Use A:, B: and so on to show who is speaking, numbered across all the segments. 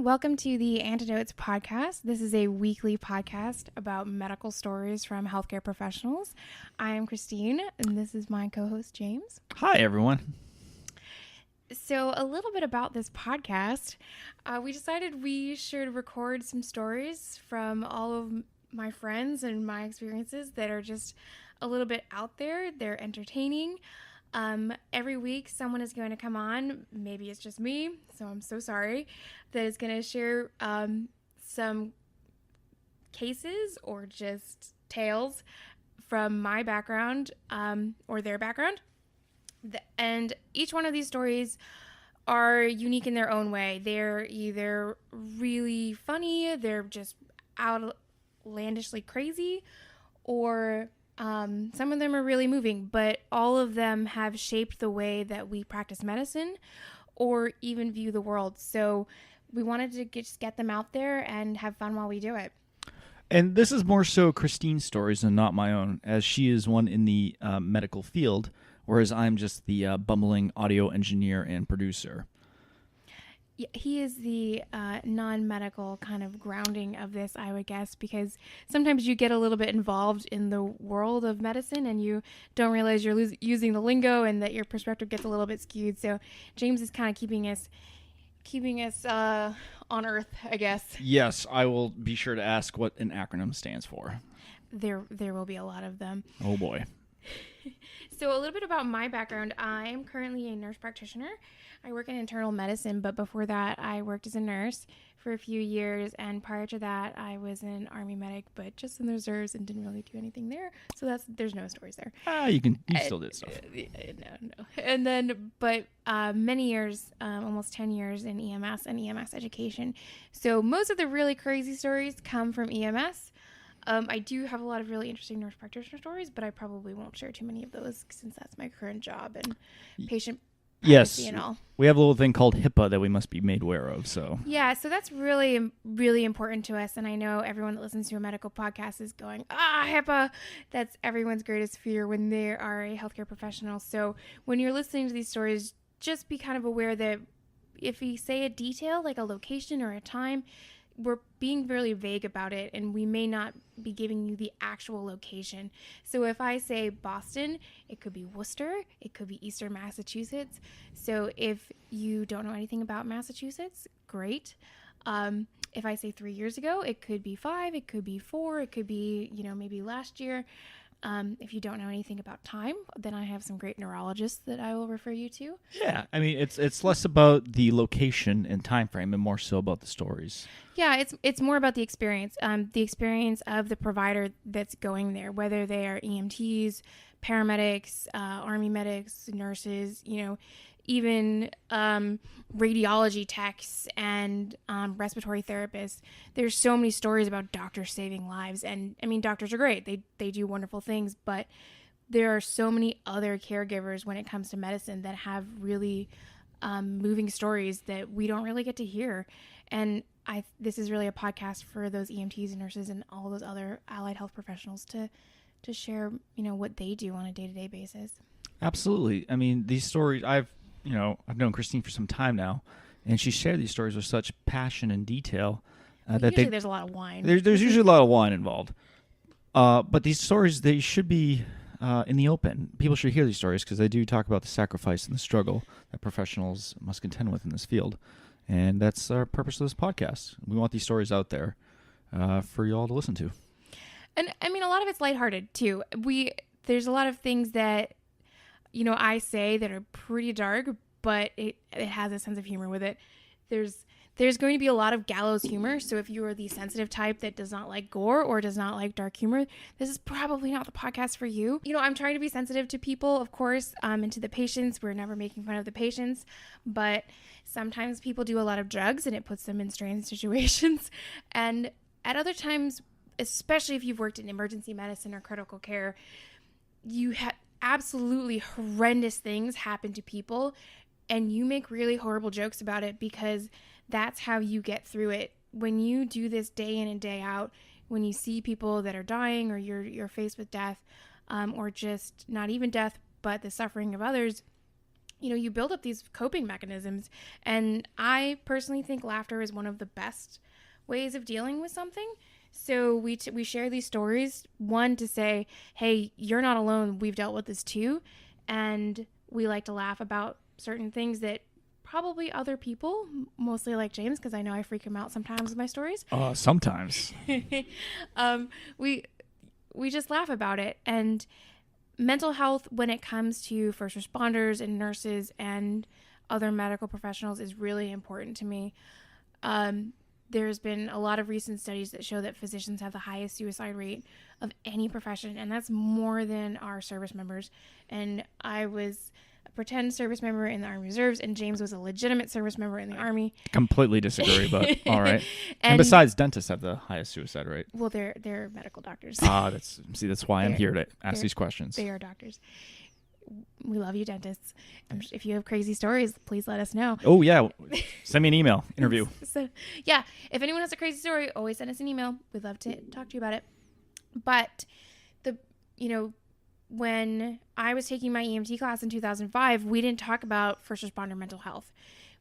A: Welcome to the Antidotes podcast. This is a weekly podcast about medical stories from healthcare professionals. I am Christine, and this is my co-host, James.
B: Hi, everyone.
A: So a little bit about this podcast. We decided we should record some stories from all of my friends and my experiences that are just a little bit out there. They're entertaining. Every week someone is going to come on, maybe it's just me, so I'm so sorry, that is going to share some cases or just tales from my background or their background. And each one of these stories are unique in their own way. They're either really funny, they're just outlandishly crazy, or some of them are really moving, but all of them have shaped the way that we practice medicine or even view the world. So we wanted to just get them out there and have fun while we do it.
B: And this is more so Christine's stories and not my own, as she is one in the medical field, whereas I'm just the bumbling audio engineer and producer.
A: Yeah, he is the non-medical kind of grounding of this, I would guess, because sometimes you get a little bit involved in the world of medicine and you don't realize you're using the lingo and that your perspective gets a little bit skewed. So James is kind of keeping us on earth, I guess.
B: Yes, I will be sure to ask what an acronym stands for.
A: There will be a lot of them.
B: Oh boy.
A: So a little bit about my background. I am currently a nurse practitioner. I work in internal medicine, but before that, I worked as a nurse for a few years. And prior to that, I was an Army medic, but just in the reserves and didn't really do anything there. So there's no stories there.
B: You still did stuff.
A: No. And then, but many years, almost 10 years in EMS and EMS education. So most of the really crazy stories come from EMS. I do have a lot of really interesting nurse practitioner stories, but I probably won't share too many of those since that's my current job and patient privacy and all.
B: We have a little thing called HIPAA that we must be made aware of. So
A: that's really, really important to us. And I know everyone that listens to a medical podcast is going, HIPAA. That's everyone's greatest fear when they are a healthcare professional. So when you're listening to these stories, just be kind of aware that if we say a detail, like a location or a time, we're being really vague about it, and we may not be giving you the actual location. So if I say Boston, it could be Worcester, it could be Eastern Massachusetts. So if you don't know anything about Massachusetts, great. If I say 3 years ago, it could be 5, it could be 4, it could be, maybe last year. If you don't know anything about time, then I have some great neurologists that I will refer you to.
B: Yeah, I mean, it's less about the location and time frame and more so about the stories.
A: Yeah, it's more about the experience of the provider that's going there, whether they are EMTs, paramedics, Army medics, nurses, even radiology techs and respiratory therapists. There's so many stories about doctors saving lives. And I mean, doctors are great. They do wonderful things, but there are so many other caregivers when it comes to medicine that have really moving stories that we don't really get to hear. And this is really a podcast for those EMTs and nurses and all those other allied health professionals to share, what they do on a day-to-day basis.
B: Absolutely. I mean, these stories, I've known Christine for some time now, and she shared these stories with such passion and detail
A: there's a lot of wine.
B: There's usually a lot of wine involved. But these stories, they should be in the open. People should hear these stories because they do talk about the sacrifice and the struggle that professionals must contend with in this field. And that's our purpose of this podcast. We want these stories out there for you all to listen to.
A: And I mean, a lot of it's lighthearted too. There's a lot of things that I say that are pretty dark, but it has a sense of humor with it. There's going to be a lot of gallows humor. So if you are the sensitive type that does not like gore or does not like dark humor, this is probably not the podcast for you. I'm trying to be sensitive to people, of course, and to the patients. We're never making fun of the patients, but sometimes people do a lot of drugs and it puts them in strange situations. And at other times, especially if you've worked in emergency medicine or critical care, you have absolutely horrendous things happen to people and you make really horrible jokes about it because that's how you get through it. When you do this day in and day out, when you see people that are dying or you're faced with death, or just not even death, but the suffering of others, you build up these coping mechanisms. And I personally think laughter is one of the best ways of dealing with something. So we share these stories, one, to say, hey, you're not alone. We've dealt with this too. And we like to laugh about certain things that probably other people, mostly like James, because I know I freak him out sometimes with my stories.
B: Sometimes.
A: We just laugh about it. And mental health, when it comes to first responders and nurses and other medical professionals, is really important to me. There's been a lot of recent studies that show that physicians have the highest suicide rate of any profession, and that's more than our service members. And I was a pretend service member in the Army Reserves, and James was a legitimate service member in the Army.
B: Completely disagree, but all right. And besides, dentists have the highest suicide rate.
A: Well, they're medical doctors.
B: That's why I'm here to ask these questions.
A: They are doctors. We love you, dentists. If you have crazy stories, please let us know.
B: Oh, yeah. Send me an email. Interview.
A: So, yeah. If anyone has a crazy story, always send us an email. We'd love to talk to you about it. But, when I was taking my EMT class in 2005, we didn't talk about first responder mental health.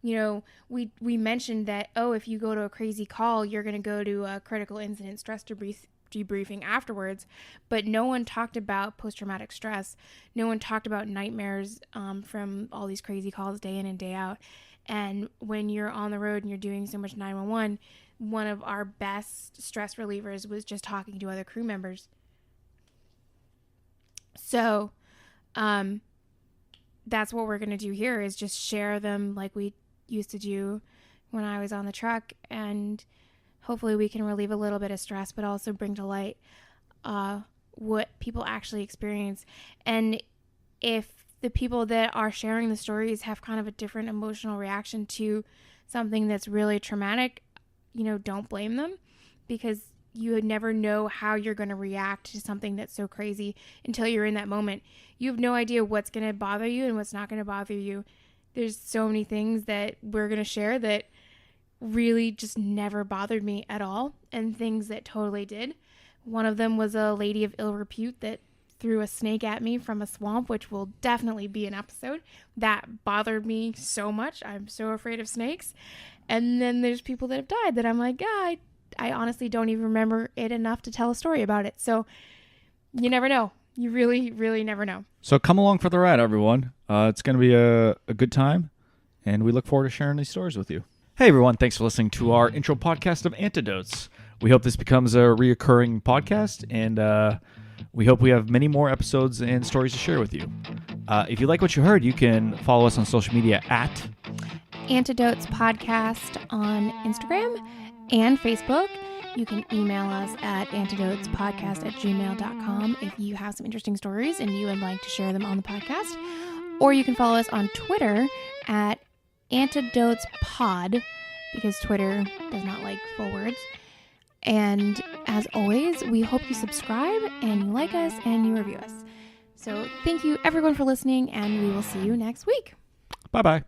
A: We mentioned that, if you go to a crazy call, you're going to go to a critical incident stress debriefing afterwards, but no one talked about post-traumatic stress. No one talked about nightmares from all these crazy calls day in and day out. And when you're on the road and you're doing so much 911, one of our best stress relievers was just talking to other crew members. So that's what we're going to do here, is just share them like we used to do when I was on the truck, and hopefully we can relieve a little bit of stress, but also bring to light what people actually experience. And if the people that are sharing the stories have kind of a different emotional reaction to something that's really traumatic, don't blame them, because you would never know how you're going to react to something that's so crazy until you're in that moment. You have no idea what's going to bother you and what's not going to bother you. There's so many things that we're going to share that really just never bothered me at all, and things that totally did. One of them was a lady of ill repute that threw a snake at me from a swamp, which will definitely be an episode. That bothered me so much. I'm so afraid of snakes. And then there's people that have died that I'm like, I honestly don't even remember it enough to tell a story about it. So you never know. You really, really never know.
B: So come along for the ride, everyone. It's going to be a good time, and we look forward to sharing these stories with you. Hey, everyone. Thanks for listening to our intro podcast of Antidotes. We hope this becomes a reoccurring podcast, and we hope we have many more episodes and stories to share with you. If you like what you heard, you can follow us on social media at
A: Antidotes Podcast on Instagram and Facebook. You can email us at antidotespodcast@gmail.com if you have some interesting stories and you would like to share them on the podcast. Or you can follow us on Twitter at AntidotesPod, because Twitter does not like full words. And as always, we hope you subscribe and you like us and you review us. So thank you everyone for listening, and we will see you next week.
B: Bye-bye.